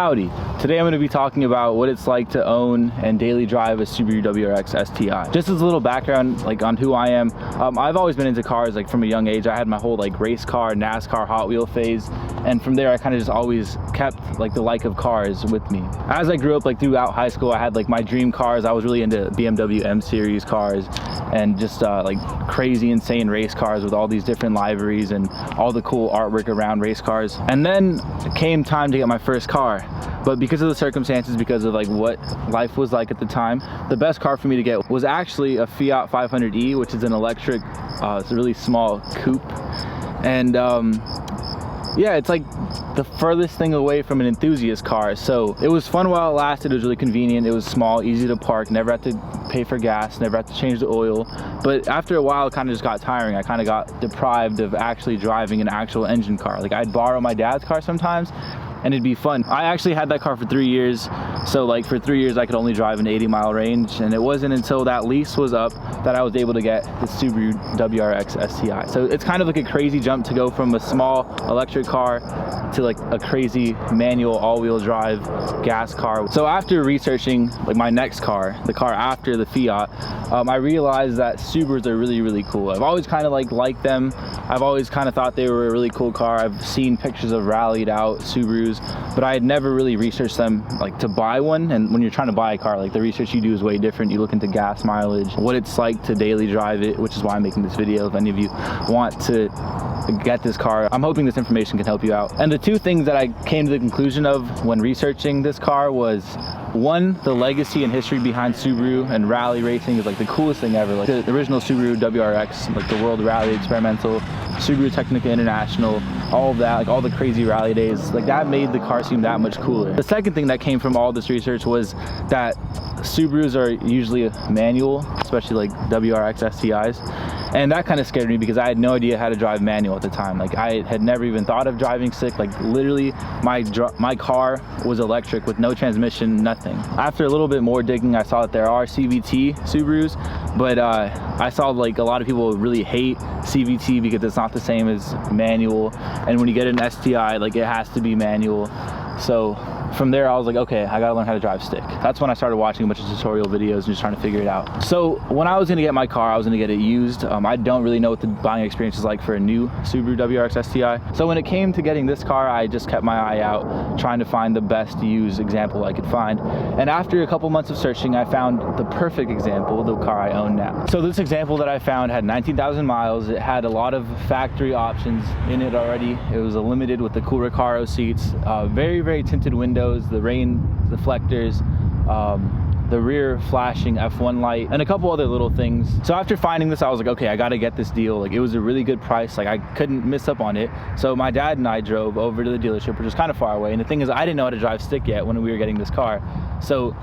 Howdy. Today I'm going to be talking about what it's like to own and daily drive a Subaru WRX STI. Just as a little background on who I am, I've always been into cars from a young age. I had my whole race car, NASCAR, Hot Wheel phase, and from there I kind of just always kept the like of cars with me. As I grew up throughout high school, I had my dream cars. I was really into BMW M series cars and just crazy insane race cars with all these different liveries and all the cool artwork around race cars. And then it came time to get my first car, but because of the circumstances, because of what life was like at the time, the best car for me to get was actually a Fiat 500e, which is an electric, it's a really small coupe. And yeah, it's the furthest thing away from an enthusiast car. So it was fun while it lasted. It was really convenient. It was small, easy to park, never had to pay for gas, never had to change the oil. But after a while, it kind of just got tiring. I kind of got deprived of actually driving an actual engine car. I'd borrow my dad's car sometimes and it'd be fun. I actually had that car for 3 years. So for 3 years, I could only drive an 80-mile range. And it wasn't until that lease was up that I was able to get the Subaru WRX STI. So it's kind of a crazy jump to go from a small electric car to a crazy manual all-wheel drive gas car. So after researching my next car, the car after the Fiat, I realized that Subarus are really, really cool. I've always kind of liked them. I've always kind of thought they were a really cool car. I've seen pictures of rallied out Subarus, but I had never really researched them to buy one. And when you're trying to buy a car, the research you do is way different. You look into gas mileage, what it's like to daily drive it, which is why I'm making this video. If any of you want to get this car, I'm hoping this information can help you out. And the two things that I came to the conclusion of when researching this car was, one, the legacy and history behind Subaru and rally racing is the coolest thing ever. The original Subaru WRX, the World Rally Experimental, Subaru Technica International, all of that, all the crazy rally days, that made the car seem that much cooler. The second thing that came from all this research was that Subarus are usually manual, especially WRX STIs. And that kind of scared me because I had no idea how to drive manual at the time. I had never even thought of driving stick. Literally my car was electric with no transmission, nothing. After a little bit more digging, I saw that there are CVT Subarus, but I saw a lot of people really hate CVT because it's not the same as manual. And when you get an STI, it has to be manual. So from there, I was okay, I gotta learn how to drive stick. That's when I started watching a bunch of tutorial videos and just trying to figure it out. So when I was gonna get my car, I was gonna get it used. I don't really know what the buying experience is like for a new Subaru WRX STI. So when it came to getting this car, I just kept my eye out, trying to find the best used example I could find. And after a couple months of searching, I found the perfect example, the car I own now. So this example that I found had 19,000 miles. It had a lot of factory options in it already. It was a limited with the cool Recaro seats, very, very tinted windows, the rain deflectors, the rear flashing F1 light, and a couple other little things. So after finding this, I was okay, I gotta get this deal. It was a really good price. I couldn't miss up on it. So my dad and I drove over to the dealership, which was kind of far away. And the thing is, I didn't know how to drive stick yet when we were getting this car. So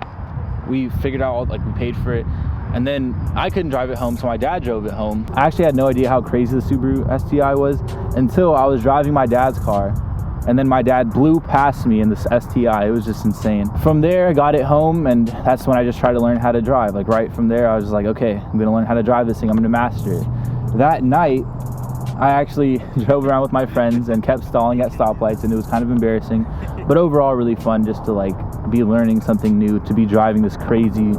we figured out, we paid for it. And then I couldn't drive it home, so my dad drove it home. I actually had no idea how crazy the Subaru STI was until I was driving my dad's car. And then my dad blew past me in this STI. It was just insane. From there, I got it home, and that's when I just tried to learn how to drive. Right from there, I was okay, I'm gonna learn how to drive this thing. I'm gonna master it. That night, I actually drove around with my friends and kept stalling at stoplights, and it was kind of embarrassing, but overall really fun just to be learning something new, to be driving this crazy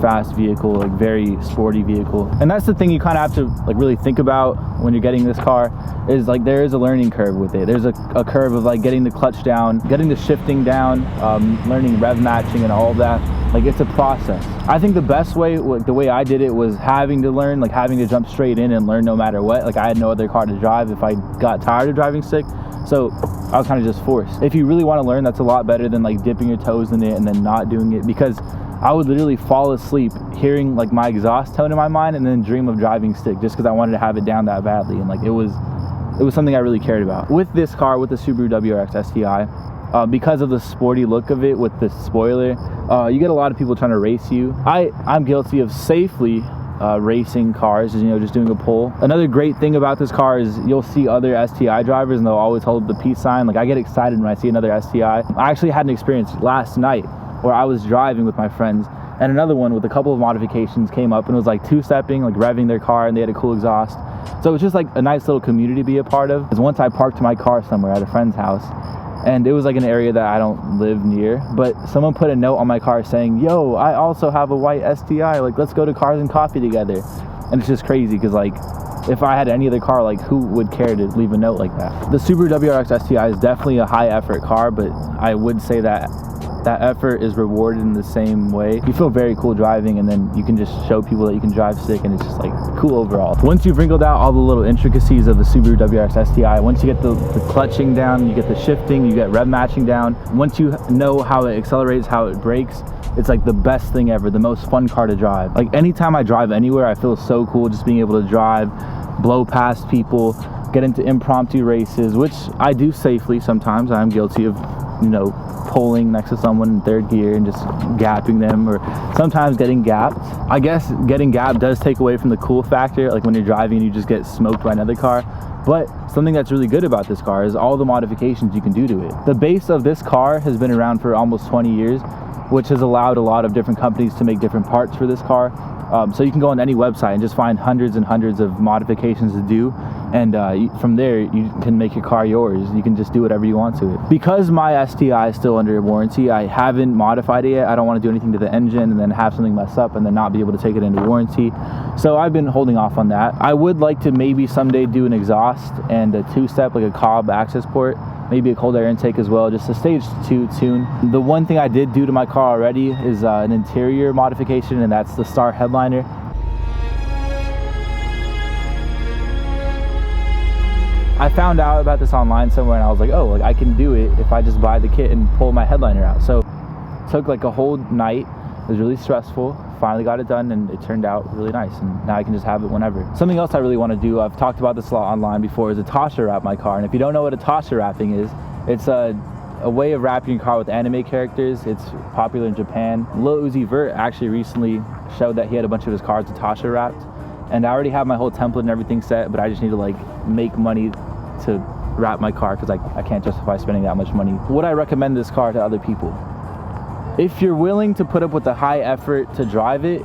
fast vehicle, very sporty vehicle. And that's the thing you kind of have to really think about when you're getting this car, is there is a learning curve with it. There's a curve of getting the clutch down, getting the shifting down, learning rev matching and all of that. It's a process. I think the best way, the way I did it, was having to learn, having to jump straight in and learn no matter what. I had no other car to drive if I got tired of driving stick. So I was kind of just forced. If you really want to learn, that's a lot better than dipping your toes in it and then not doing it, because I would literally fall asleep hearing my exhaust tone in my mind and then dream of driving stick just because I wanted to have it down that badly. And it was something I really cared about. With this car, with the Subaru WRX STI, because of the sporty look of it with the spoiler, you get a lot of people trying to race you. I'm guilty of safely racing cars, just doing a pull. Another great thing about this car is you'll see other STI drivers and they'll always hold the peace sign. I get excited when I see another STI. I actually had an experience last night where I was driving with my friends, and another one with a couple of modifications came up and it was two-stepping, revving their car, and they had a cool exhaust. So it was just a nice little community to be a part of. Because once I parked my car somewhere at a friend's house, and it was like an area that I don't live near, but someone put a note on my car saying, yo, I also have a white STI, like let's go to Cars and Coffee together. And it's just crazy because like if I had any other car, like who would care to leave a note like that? The Subaru WRX STI is definitely a high effort car, but I would say that that effort is rewarded in the same way. You feel very cool driving, and then you can just show people that you can drive sick, and it's just like cool overall. Once you've wrinkled out all the little intricacies of the Subaru WRX STI, once you get the clutching down, you get the shifting, you get rev matching down, once you know how it accelerates, how it brakes, it's like the best thing ever, the most fun car to drive. Like anytime I drive anywhere, I feel so cool just being able to drive, blow past people, get into impromptu races, which I do safely sometimes. I'm guilty of, you know, pulling next to someone in third gear and just gapping them, or sometimes getting gapped. I guess getting gapped does take away from the cool factor, like when you're driving and you just get smoked by another car. But something that's really good about this car is all the modifications you can do to it. The base of this car has been around for almost 20 years, which has allowed a lot of different companies to make different parts for this car. So you can go on any website and just find hundreds and hundreds of modifications to do, and from there you can make your car yours. You can just do whatever you want to it. Because my STI is still under warranty, I haven't modified it yet. I don't want to do anything to the engine and then have something mess up and then not be able to take it into warranty. So I've been holding off on that. I would like to maybe someday do an exhaust and a two-step, like a Cobb access port, maybe a cold air intake as well, just a stage 2 tune. The one thing I did do to my car already is an interior modification, and that's the star headliner. I found out about this online somewhere, and I was like, oh, like I can do it if I just buy the kit and pull my headliner out. So it took like a whole night. It was really stressful. Finally got it done, and it turned out really nice, and now I can just have it whenever. Something else I really want to do, I've talked about this a lot online before, is a Tasha wrap my car. And if you don't know what a Tasha wrapping is, it's a way of wrapping your car with anime characters. It's popular in Japan. Lil Uzi Vert actually recently showed that he had a bunch of his cars Tasha wrapped, and I already have my whole template and everything set, but I just need to like make money to wrap my car because I can't justify spending that much money. Would I recommend this car to other people? If you're willing to put up with the high effort to drive it,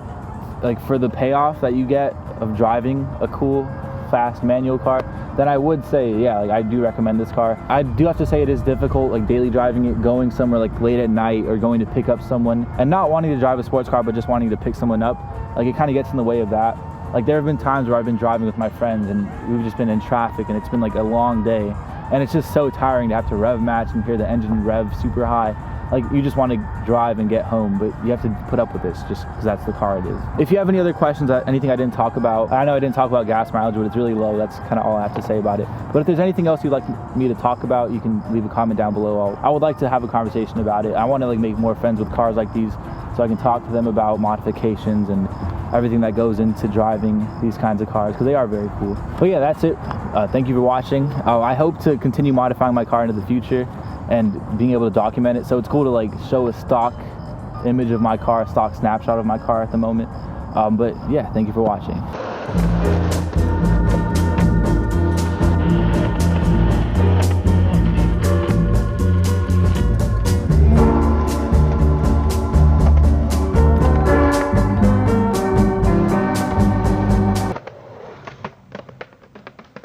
like for the payoff that you get of driving a cool, fast manual car, then I would say, yeah, like I do recommend this car. I do have to say it is difficult, like daily driving it, going somewhere like late at night or going to pick up someone and not wanting to drive a sports car, but just wanting to pick someone up. Like it kind of gets in the way of that. Like there have been times where I've been driving with my friends and we've just been in traffic and it's been like a long day, and it's just so tiring to have to rev match and hear the engine rev super high. Like you just want to drive and get home, but you have to put up with this just because that's the car it is. If you have any other questions, anything I didn't talk about, I know I didn't talk about gas mileage, but it's really low. That's kind of all I have to say about it. But if there's anything else you'd like me to talk about, you can leave a comment down below. I would like to have a conversation about it. I want to like make more friends with cars like these so I can talk to them about modifications and everything that goes into driving these kinds of cars, because they are very cool. But yeah, that's it. Thank you for watching. I hope to continue modifying my car into the future and being able to document it. So it's cool to like show a stock image of my car, a stock snapshot of my car at the moment. But yeah, thank you for watching.